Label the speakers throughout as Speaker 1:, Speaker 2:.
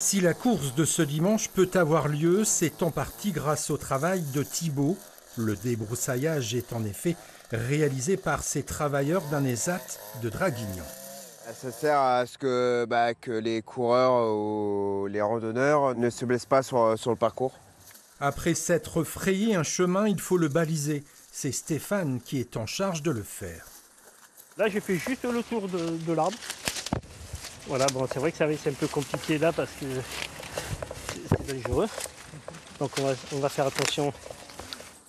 Speaker 1: Si la course de ce dimanche peut avoir lieu, c'est en partie grâce au travail de Thibaut. Le débroussaillage est en effet réalisé par ces travailleurs d'un ESAT de Draguignan.
Speaker 2: Ça sert à ce que les coureurs ou les randonneurs ne se blessent pas sur le parcours.
Speaker 1: Après s'être frayé un chemin, il faut le baliser. C'est Stéphane qui est en charge de le faire.
Speaker 3: Là, j'ai fait juste le tour de l'arbre. Voilà, bon, c'est vrai que c'est un peu compliqué là parce que c'est dangereux. Donc on va faire attention.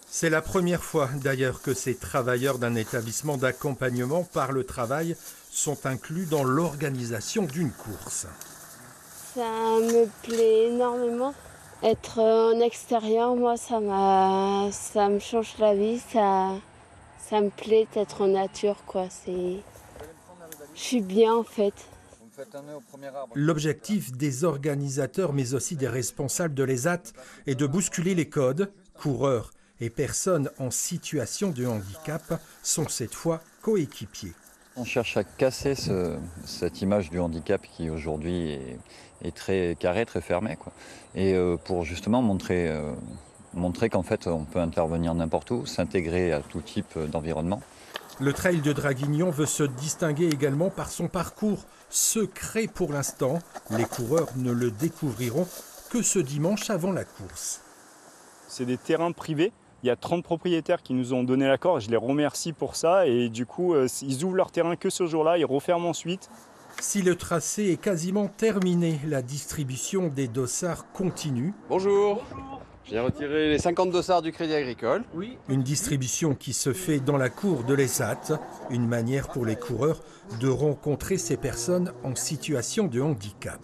Speaker 1: C'est la première fois d'ailleurs que ces travailleurs d'un établissement d'accompagnement par le travail sont inclus dans l'organisation d'une course.
Speaker 4: Ça me plaît énormément. Être en extérieur, moi, ça me change la vie. Ça me plaît d'être en nature, quoi. Je suis bien en fait.
Speaker 1: L'objectif des organisateurs, mais aussi des responsables de l'ESAT, est de bousculer les codes. Coureurs et personnes en situation de handicap sont cette fois coéquipiers.
Speaker 5: On cherche à casser cette image du handicap qui aujourd'hui est très carrée, très fermée, quoi. Et pour justement montrer qu'en fait on peut intervenir n'importe où, s'intégrer à tout type d'environnement.
Speaker 1: Le trail de Draguignan veut se distinguer également par son parcours secret pour l'instant. Les coureurs ne le découvriront que ce dimanche avant la course.
Speaker 6: C'est des terrains privés. Il y a 30 propriétaires qui nous ont donné l'accord et je les remercie pour ça. Et du coup, ils ouvrent leur terrain que ce jour-là, ils referment ensuite.
Speaker 1: Si le tracé est quasiment terminé, la distribution des dossards continue.
Speaker 7: Bonjour. J'ai retiré les 50 dossards du Crédit Agricole.
Speaker 1: Oui. Une distribution qui se fait dans la cour de l'ESAT, une manière pour les coureurs de rencontrer ces personnes en situation de handicap.